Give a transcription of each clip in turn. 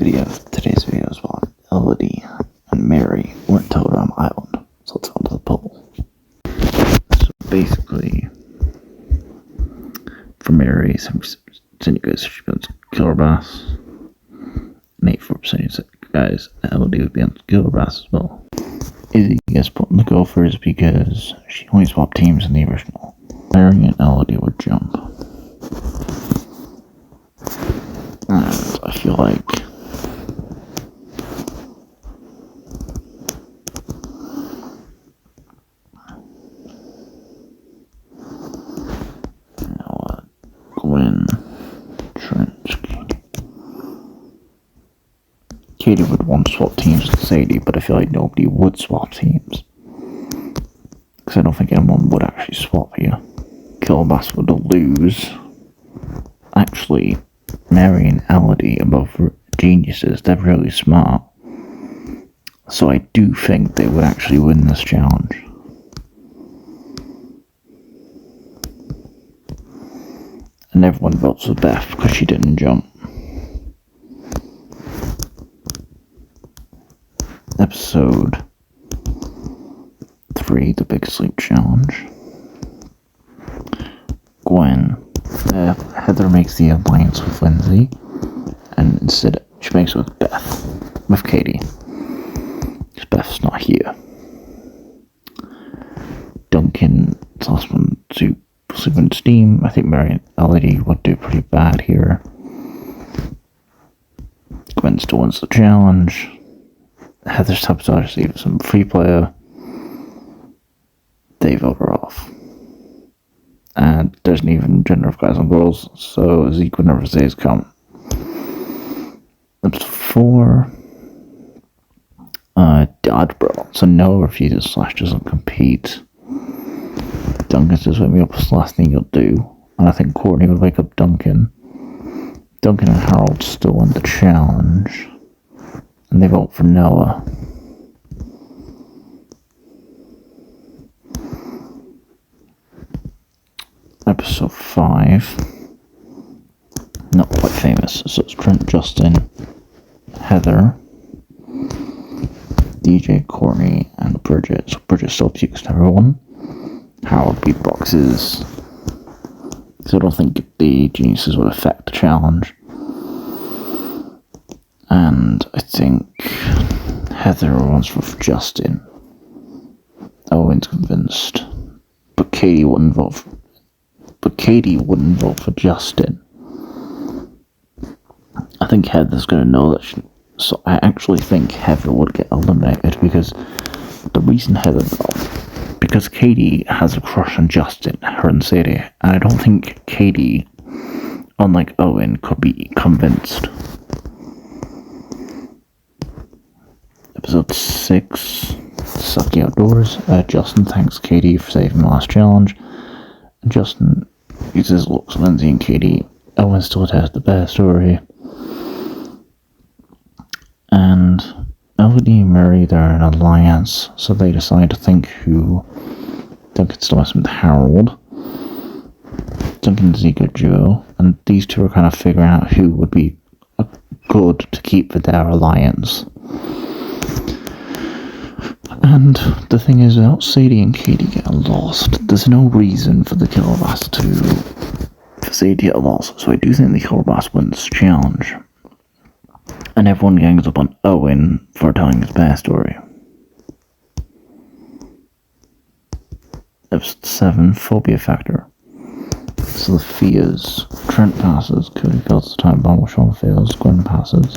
Today's video is about Ellody and Mary weren't towed on island. So let's go to the poll. So basically, for Mary, 70% you guys she wants killer bass. And 84% you guys Ellody would be on killer bass as well. Izzy gets put in the Gophers because she only swapped teams in the original. Mary and Ellody would jump. And I feel like Gwen, Trent, Katie would want to swap teams with Sadie, but I feel like nobody would swap teams. Because I don't think anyone would actually swap here. Killbass would lose. Actually, Mary and Ellody are both geniuses. They're really smart. So I do think they would actually win this challenge. And everyone votes for Beth because she didn't jump. Episode 3, the Big Sleep Challenge. Gwen. Heather makes the alliance with Lindsay, and instead she makes it with Beth, with Katie, because Beth's not here. Duncan's last one to sleep in steam. I think Mary and Ellody would do pretty bad here. Gwen still wins the challenge. Heather sabotages even some free player. They vote her off. And there's an even gender of guys and girls, so Zeke would never say his count. Episode 4. Dodgeball. So Noah refuses / doesn't compete. Duncan says, "Wake me up, it's the last thing you'll do." And I think Courtney would wake up Duncan. Duncan and Harold still win the challenge. And they vote for Noah. Episode 5. Not quite famous. So it's Trent, Justin, Heather, DJ, Courtney, and Bridget. So Bridget still pukes to everyone. Harold beatboxes. So I don't think the geniuses would affect the challenge. And I think Heather wants for Justin. Owen's convinced. But Katie wouldn't vote for Justin. I think Heather's going to know that so I actually think Heather would get eliminated because the reason because Katie has a crush on Justin, her and Sadie, and I don't think Katie, unlike Owen, could be convinced. Episode 6, Sucky Outdoors. Justin thanks Katie for saving the last challenge. And Justin uses looks Lindsay and Katie. Owen still tells the best story. And Ellody and Mary, they're an alliance, so they decide to think who Duncan still messing with Harold. Duncan's a good duo, and these two are kind of figuring out who would be good to keep with their alliance. And the thing is, without Sadie and Katie getting lost, there's no reason for the killer bass for Sadie to get lost. So I do think the killer bass wins this challenge. And everyone gangs up on Owen for telling his backstory. Episode 7, Phobia Factor. So the fears. Trent passes, Cody fails the time bomb, Sean fails, Gwen passes.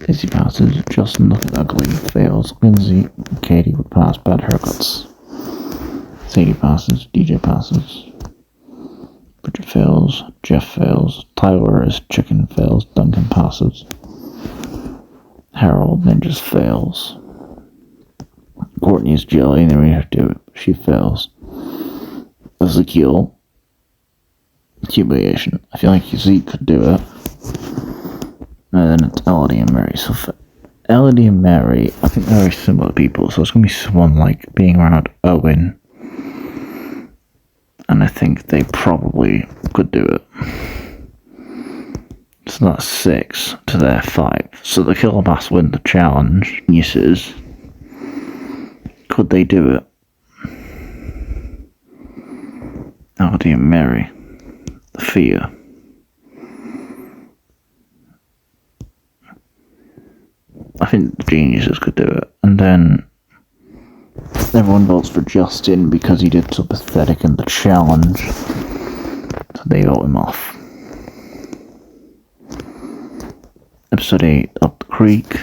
Izzy passes, Justin looking ugly, fails, Lindsay, Katie would pass, bad haircuts. Sadie passes, DJ passes. Bridget fails, Jeff fails, Tyler is chicken fails, Duncan passes. Harold then just fails. Courtney is jelly, and then we have to do it. She fails. Ezekiel. Humiliation. I feel like Zeke could do it. And then it's Ellody and Mary. So for Ellody and Mary, I think they're very similar people. So it's going to be someone like being around Owen. And I think they probably could do it. So that's 6 to their 5. So the Killer Bass win the challenge. Geniuses. Could they do it? Ellody and Mary. The fear. I think the geniuses could do it. And then everyone votes for Justin because he did so pathetic in the challenge. So they vote him off. Episode 8, Up the Creek.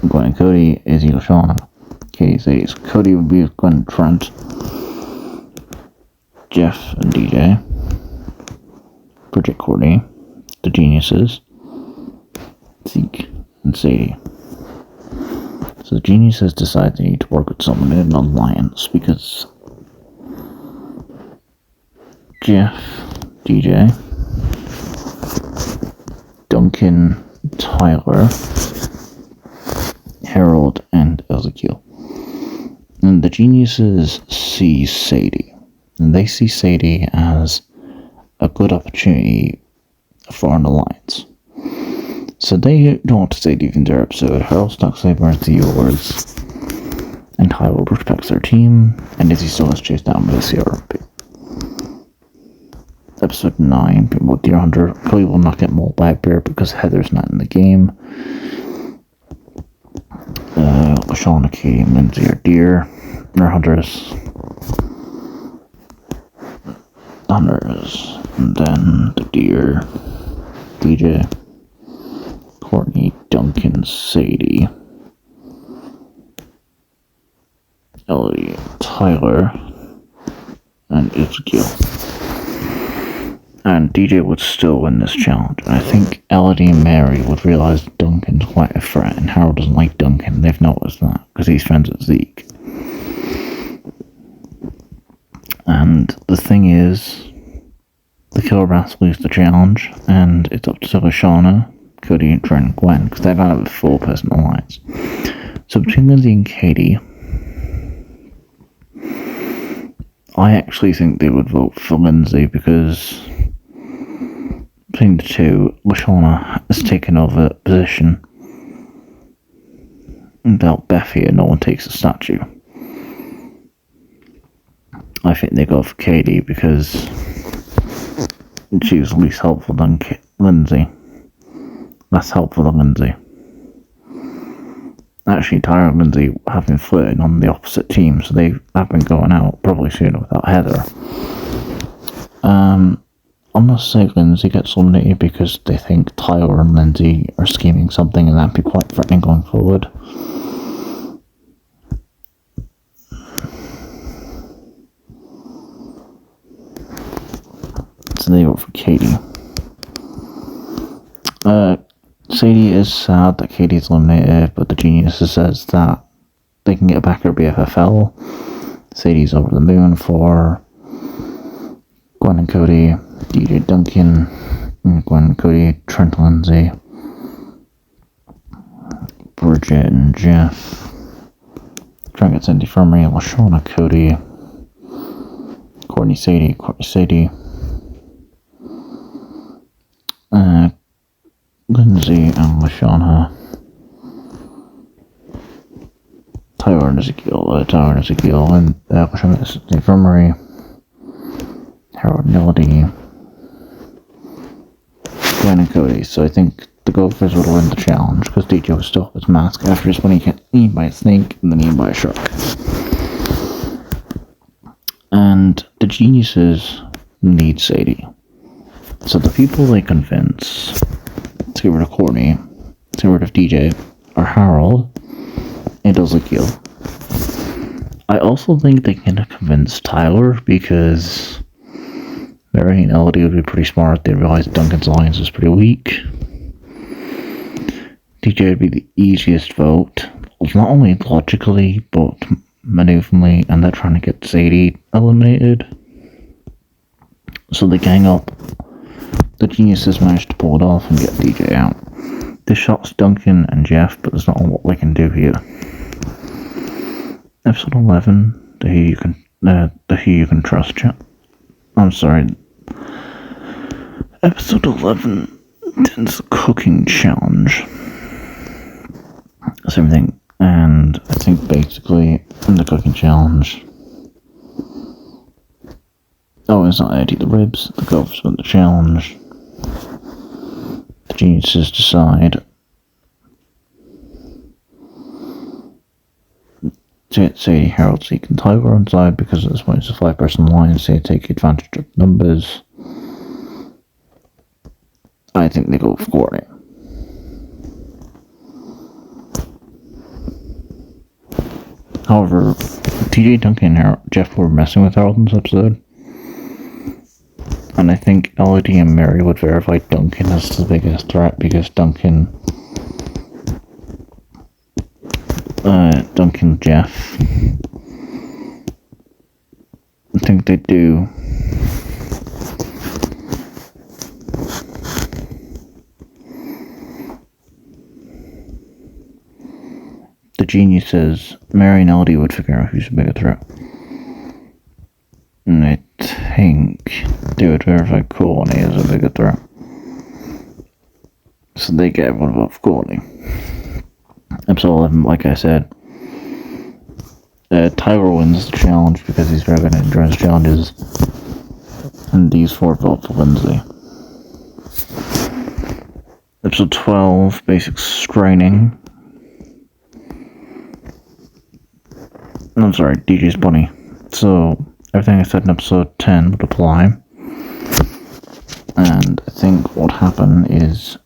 Gwen and Cody, Izzy and Shauna. Katie says Cody would be with Gwen and Trent. Jeff and DJ. Bridget, Courtney. The Geniuses. Zeke and Sadie. So the Geniuses decide they need to work with someone in an alliance because Jeff, DJ, Duncan, Tyler, Harold, and Ezekiel. And the Geniuses see Sadie. And they see Sadie as a good opportunity for an alliance. So they don't want to say leaving their episode. Harold Stock Sabers the yours. And Tyler protects their team. And Izzy still is chased down by the CRP. Episode 9, People Deer Hunter. Cody will not get mauled by a bear because Heather's not in the game. Shauna, Katie, and Lindsay are deer. They're hunters. And then the deer. DJ, Courtney, Duncan, Sadie, Ellie, Tyler, and Ezekiel. And DJ would still win this challenge. And I think Ellody and Mary would realize Duncan's quite a threat, and Harold doesn't like Duncan. They've noticed that because he's friends with Zeke. And the thing is, the Killer Bass lose the challenge, and it's up to Shauna, Cody, and Trent and Gwen, because they've had a full-person alliance. So between Lindsay and Katie, I actually think they would vote for Lindsay, because between the two, Shauna has taken over the position. Without Beth here, no one takes a statue. I think they go for Katie because she was least helpful than Lindsay. Less helpful than Lindsay. Actually, Tyra and Lindsay have been flirting on the opposite team, so they have been going out probably sooner without Heather. I'm not saying Lindsay gets eliminated because they think Tyler and Lindsay are scheming something, and that'd be quite threatening going forward. So they vote for Katie. Sadie is sad that Katie's eliminated, but the Genius says that they can get back her BFFL. Sadie's over the moon for Gwen and Cody, DJ Duncan, Gwen and Cody, Trent Lindsay, Bridget and Jeff, Trent gets into Infirmary, LaShauna, Cody, Courtney Sadie, Lindsay and LaShauna, Tyler and Ezekiel, and LaShauna gets into Infirmary, Harold and Ellody, Gwen and Cody. So I think the Gophers would win the challenge because DJ was still have his mask after his when he got eaten by a snake and then eaten by a shark. And the Geniuses need Sadie. So the people they convince to get rid of Courtney, to get rid of DJ, are Harold and Ezekiel. I also think they can convince Tyler because Mary and Ellody would be pretty smart. They realize Duncan's alliance is pretty weak. DJ would be the easiest vote, not only logically, but maneuverably, and they're trying to get Sadie eliminated. So they gang up. The Geniuses managed to pull it off and get DJ out. This shocks Duncan and Jeff, but there's not a lot they can do here. Episode 11, the Who You Can Trust chat. I'm sorry. Episode 11, It's a cooking challenge. Same thing. And I think basically in the cooking challenge, it's not there to eat the ribs. The golfers win the challenge. The geniuses decide Sadie, Harold, Zeke, and Tiger on side because at this point it's a 5-person line, so they take advantage of numbers. I think they go with Courtney. However, TJ, Duncan, and Jeff were messing with Harold in this episode. And I think Ellody and Mary would verify Duncan as the biggest threat because Duncan, Jeff, I think they do. The genius says Mary and Ellody would figure out who's the bigger threat. And I think they would verify Courtney as a bigger threat. So they get one above Courtney. Episode 11, like I said, Tyler wins the challenge because he's very good at endurance challenges. And these 4 vote for Lindsay. Episode 12, basic straining. I'm sorry, DJ's bunny. So, everything I said in episode 10 would apply. And I think what would happen is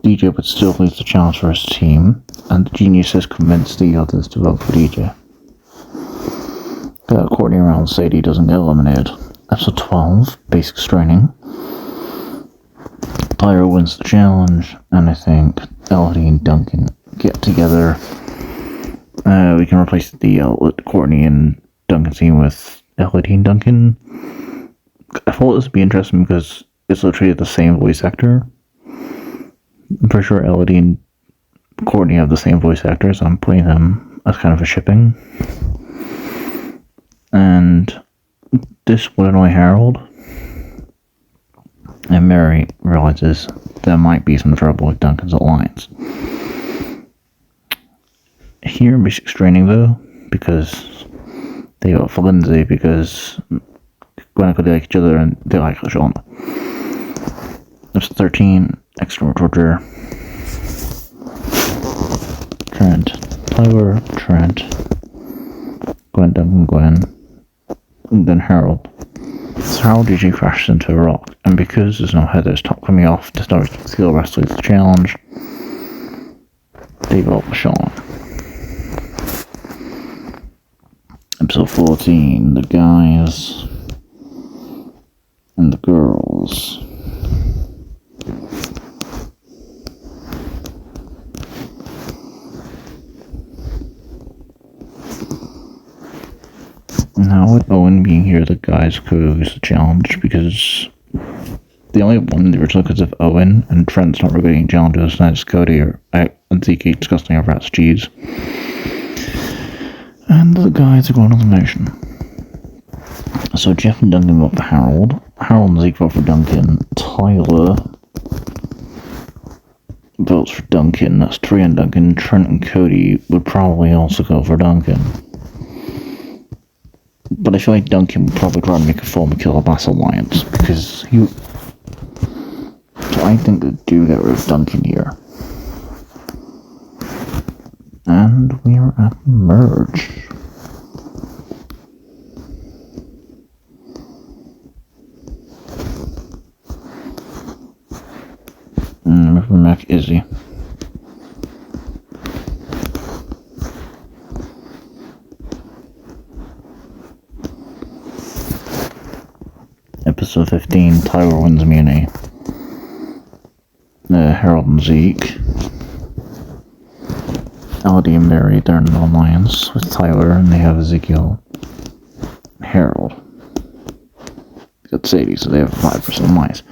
DJ would still lose the challenge for his team, and the geniuses convince the others to vote for DJ. Courtney around Sadie doesn't get eliminated. Episode 12, basic straining. Tyra wins the challenge, and I think Ellody and Duncan get together. We can replace the Courtney and Duncan scene with Ellody and Duncan. I thought this would be interesting because it's literally the same voice actor. I'm pretty sure Ellody and Courtney have the same voice actors, so I'm putting them as kind of a shipping. And this would annoy Harold. And Mary realizes there might be some trouble with Duncan's alliance. Here in basic straining though, because they got for Lindsay because Gwen and Cody like each other and they like Sean. Episode 13, extra torture. Trent, Tyler, Trent, Gwen, Duncan, Gwen, and then Harold. So Harold usually crashes into a rock, and because there's no headers top coming off to start skill wrestling the challenge, they vote for Sean. Episode 14, the guys and the girls. Now with Owen being here, the guys could lose the challenge because the only one in the original because of Owen and Trent's not really getting challenges, and it's Cody and Zeke discussing over rat's cheese. And the guys are going on the motion. So Jeff and Duncan vote for Harold. Harold and Zeke vote for Duncan. Tyler votes for Duncan. That's 3 on Duncan. Trent and Cody would probably also go for Duncan. But I feel like Duncan would probably try to make a form of Killer Bass Alliance because he. So I think they do get rid of Duncan here. And we are at merge. Remember Mac Izzy. Episode 15, Tyler wins immunity. Harold and Zeke. Ellody and Mary, they're in an alliance with Tyler, and they have Ezekiel and Harold. They got Sadie, so they have 5% alliance.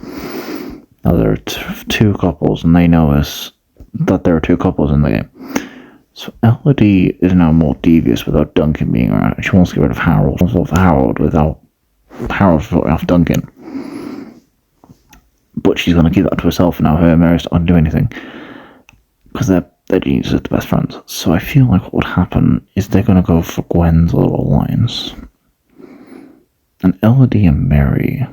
Now there are 2 couples, and they know that there are 2 couples in the game. So Ellody is now more devious without Duncan being around. She wants to get rid of Harold. She wants to vote for Harold without Harold voting off Duncan. but she's going to keep that to herself now. Her and Mary's not going to do anything because their geniuses are the best friends. So I feel like what would happen is they're going to go for Gwen's little alliance, and Ellody and Mary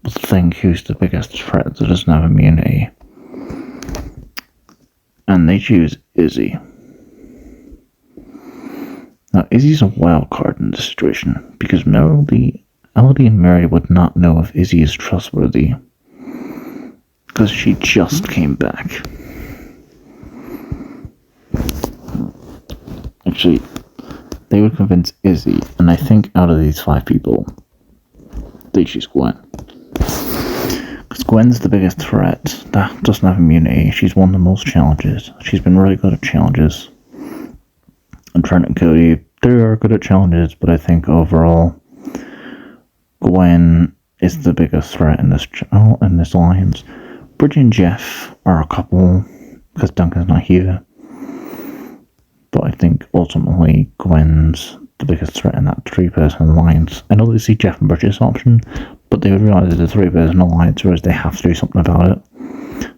will think who's the biggest threat that doesn't have immunity, and they choose Izzy. Now, Izzy's a wild card in this situation because Ellody and Mary would not know if Izzy is trustworthy because she just came back. Actually, they would convince Izzy, and I think out of these 5 people, they choose Gwen. Because Gwen's the biggest threat that doesn't have immunity. She's won the most challenges. She's been really good at challenges. And Trent and Cody, they are good at challenges, but I think overall, Gwen is the biggest threat in this alliance. Bridget and Jeff are a couple, because Duncan's not here. But I think ultimately Gwen's the biggest threat in that 3-person alliance. I know they see Jeff and Bridget's option, but they would realise it's a 3-person alliance, whereas they have to do something about it.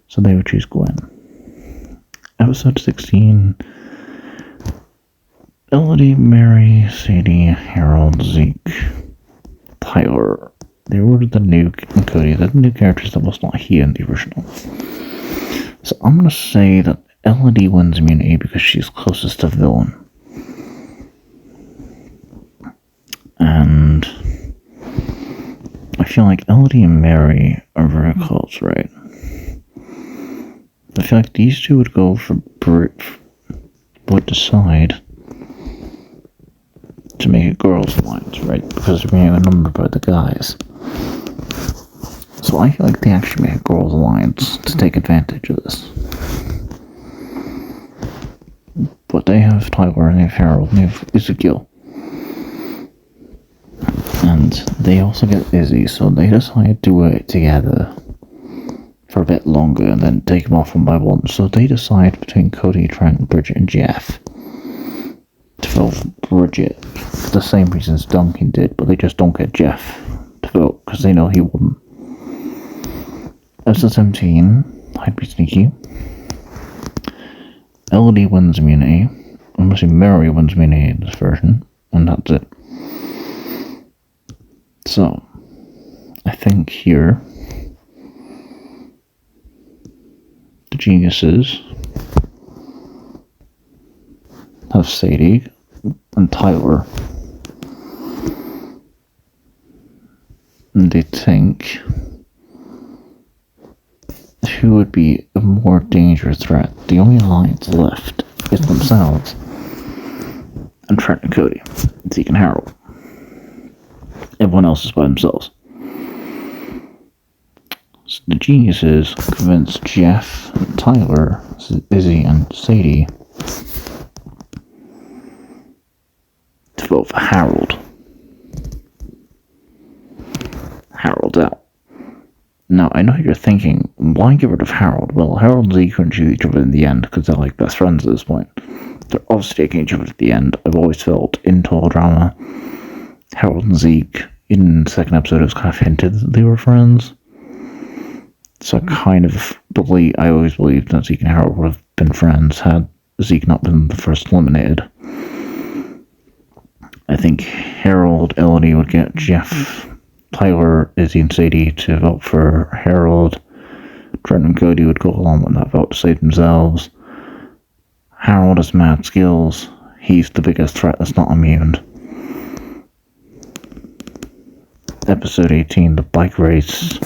So they would choose Gwen. Episode 16. Ellody, Mary, Sadie, Harold, Zeke, Tyler. They were the new, and Cody. They're the new characters that was not here in the original. So I'm going to say that Ellody wins immunity because she's closest to villain. And I feel like Ellody and Mary are very close, right? I feel like these two would go for would decide to make a girls' alliance, right? Because they're being outnumbered by the guys. So I feel like they actually make a girls' alliance to take advantage of this. But they have Tyler, and they have Harold, and they have Ezekiel. And they also get Izzy, so they decide to work together for a bit longer and then take them off one by one. So they decide between Cody, Trent, Bridget, and Jeff to vote Bridget for the same reasons Duncan did, but they just don't get Jeff to vote because they know he wouldn't. Episode 17, I'd be sneaky. Ellody wins immunity. I'm going to say Mary wins immunity in this version, and that's it. So, I think here the geniuses have Sadie and Tyler, and they think who would be a more dangerous threat. The only alliance left is themselves and Trent and Cody, Zeke and Harold. Everyone else is by themselves. So the geniuses convince Jeff, Tyler, Izzy, and Sadie to vote for Harold. Harold's out. Now, I know you're thinking, why get rid of Harold? Well, Harold and Zeke couldn't choose each other in the end because they're like best friends at this point. They're obviously taking each other at the end. I've always felt in total drama, Harold and Zeke in the second episode, it was kind of hinted that they were friends. So I always believed that Zeke and Harold would have been friends had Zeke not been the first eliminated. I think Harold, Ellody would get Jeff, Tyler, Izzy, and Sadie to vote for Harold. Trent and Cody would go along with that vote to save themselves. Harold has mad skills. He's the biggest threat that's not immune. Episode 18, the bike race.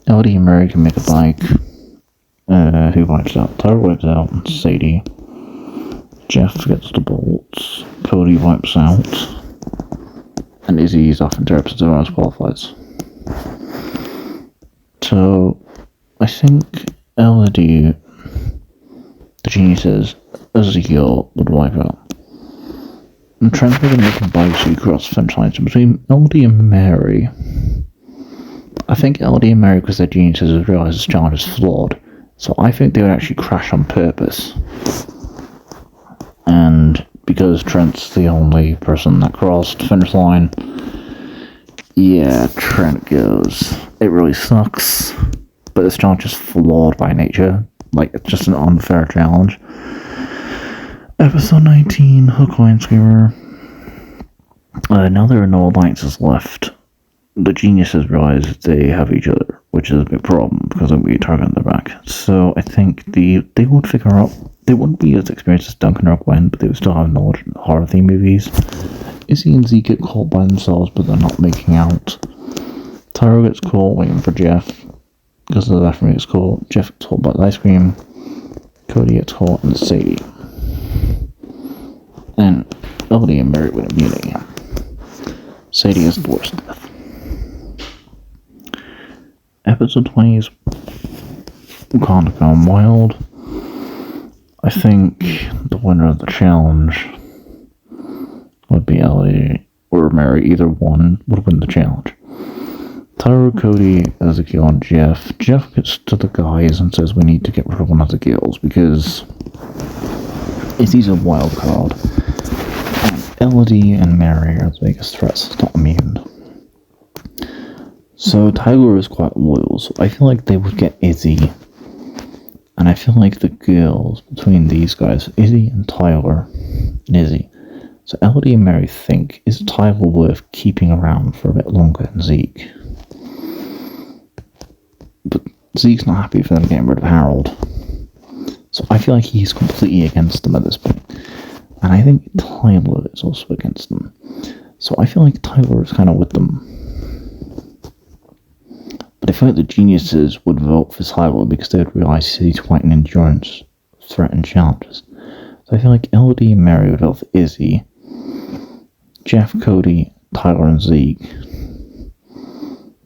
Ellody and Mary can make a bike. Who wipes out? Tyler wipes out, and Sadie. Jeff gets the bolts. Cody wipes out. And Izzy's off into episodes of Ours qualifies. So, I think Ellody, the geniuses, Ezekiel would wipe out. I'm trying to make a bike so you cross the finish line. So between Ellody and Mary, I think Ellody and Mary, because they're geniuses, would realise this challenge is flawed. So I think they would actually crash on purpose. And because Trent's the only person that crossed the finish line, Yeah, Trent goes, it really sucks, but this challenge is flawed by nature. Like, it's just an unfair challenge. Episode 19, Hook, Line, Screamer. Now there are no alliances left. The geniuses realize they have each other, which is a big problem because they'll be targeting their back. So I think they would figure out, they wouldn't be as experienced as Duncan or Gwen, but they would still have knowledge in horror theme movies. Izzy and Zeke get caught by themselves, but they're not making out. Tyro gets caught waiting for Jeff because the left gets caught. Jeff gets caught by the ice cream. Cody gets caught, and Sadie. And Ellody and Mary win immunity. Sadie is the worst death. Episode 20 is kind of gone wild. I think the winner of the challenge would be Ellody or Mary. Either one would win the challenge. Tyro, Cody, Ezekiel, and Jeff. Jeff gets to the guys and says we need to get rid of one of the girls because he's a wild card. And Ellody and Mary are the biggest threats. It's not immune. So Tyler is quite loyal, so I feel like they would get Izzy. And I feel like the girls between these guys, Izzy and Tyler, and Izzy. So Ellody and Mary think, is Tyler worth keeping around for a bit longer than Zeke? But Zeke's not happy for them getting rid of Harold. So I feel like he's completely against them at this point. And I think Tyler is also against them. So I feel like Tyler is kind of with them. But I feel like the geniuses would vote for Tyler because they would realise he's quite an endurance threat and challenges. So I feel like Ellody and Mary would vote for Izzy. Jeff, Cody, Tyler, and Zeke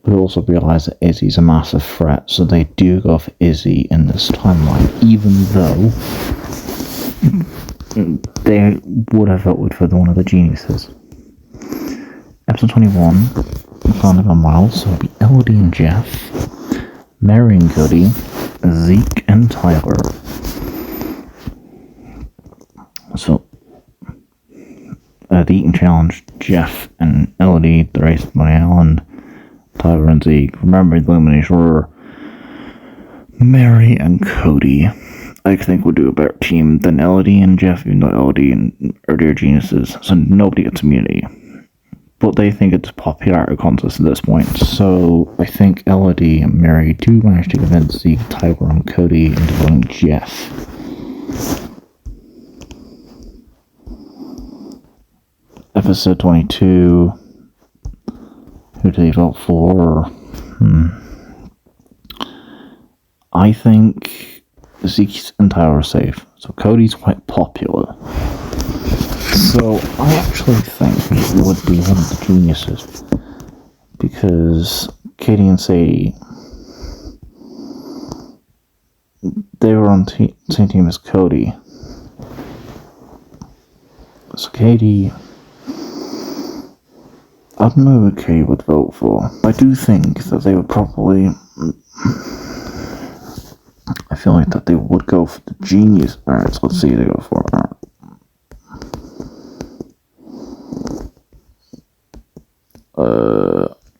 would also realise that Izzy's a massive threat, so they do go for Izzy in this timeline, even though they would have voted for one of the geniuses. Episode 21, kind of a mile, so it'll be Ellody and Jeff, Mary and Cody, Zeke and Tyler. So, the eating challenge, Jeff and Ellody, the race money Island, Tyler and Zeke. Remember, the elimination were Mary and Cody. I think would do a better team than Ellody and Jeff, even though Ellody and earlier geniuses, so nobody gets immunity. But they think it's a popularity contest at this point, so I think Ellody and Mary do manage to convince Zeke, Tyler, and Cody into voting Jeff. Episode 22. Who do they vote for? I think Zeke and Tyler are safe. So Cody's quite popular. So I actually think it would be one of the geniuses. Because Katie and Sadie, they were on the same team as Cody. So Katie, I don't know who Katie would vote for. I do think that they would probably, I feel like that they would go for the genius. Alright, so let's see who they go for.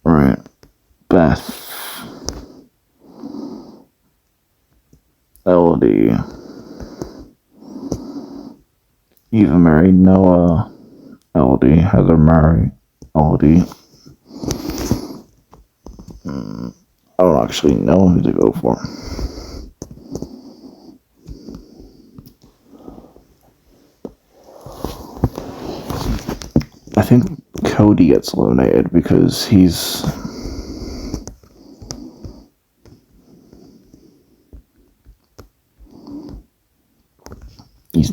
Right. Beth. Ellody. Eva, Mary, Noah. Ellody, Heather, Mary. Ellody. I don't actually know who to go for. I think Cody gets eliminated because he's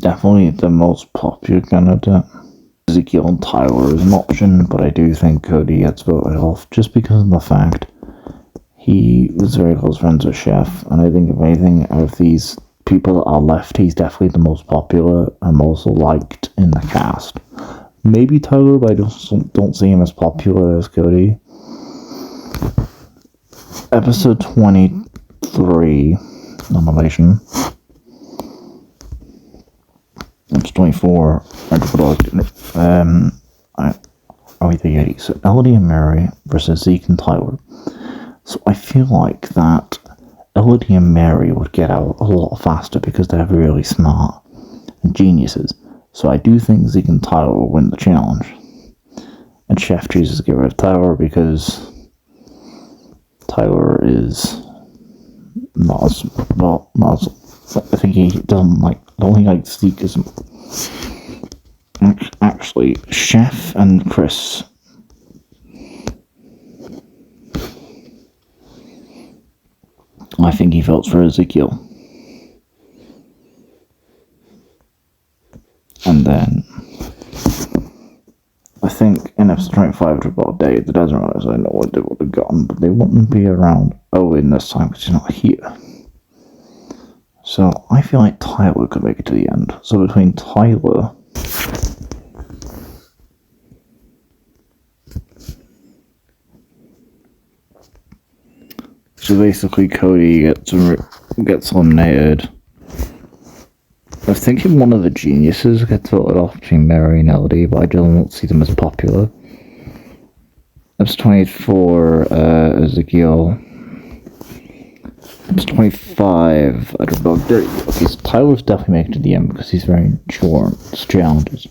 definitely the most popular candidate. Ezekiel and Tyler is an option, but I do think Cody gets voted off just because of the fact he was very close friends with Chef, and I think if anything, out of these people that are left, he's definitely the most popular and most liked in the cast. Maybe Tyler, but I don't see him as popular as Cody. Episode 23, nomination. Episode 24, I Are we there yet? So Ellody and Mary versus Zeke and Tyler. So I feel like that Ellody and Mary would get out a lot faster because they're really smart and geniuses. So I do think Zeke and Tyler will win the challenge. And Chef chooses to get rid of Tyler because Tyler is not as well. I think he doesn't like. I don't think like Zeke is. Actually, Chef and Chris. I think he votes for Ezekiel. And then I think in episode 25 of about Day, the Desert Runners, I know what they would have gotten, but they wouldn't be around Owen this time because he's not here. So I feel like Tyler could make it to the end. So between Tyler so basically Cody gets eliminated. I was thinking one of the geniuses gets voted off between Mary and Ellody, but I don't see them as popular. Episode 24, Ezekiel. Episode 25, I don't know. Okay, so Tyler's definitely making it to the end because he's very challenges.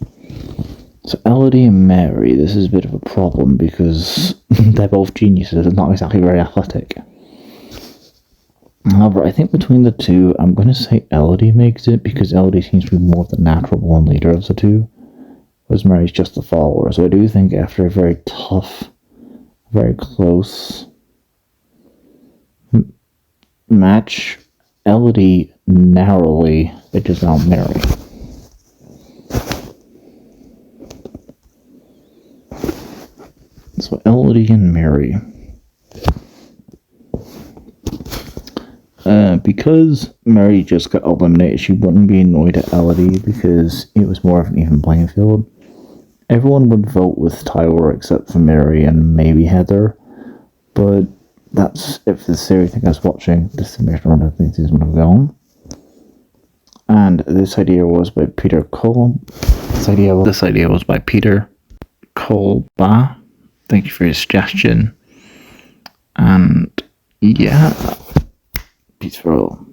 So Ellody and Mary, this is a bit of a problem because they're both geniuses and not exactly very athletic. However, I think between the two, I'm going to say Ellody makes it because Ellody seems to be more of the natural born leader of the two, whereas Mary's just the follower. So I do think after a very tough, very close match, Ellody narrowly edges out Mary. So Ellody and Mary. Because Mary just got eliminated, she wouldn't be annoyed at Ellody because it was more of an even playing field. Everyone would vote with Tyler except for Mary and maybe Heather, but that's if the series I think I was watching. This is the I think season 1 of Gone. And this idea was by Peter Cole. This idea was by Peter Colba. Thank you for your suggestion. And yeah. Peace for all.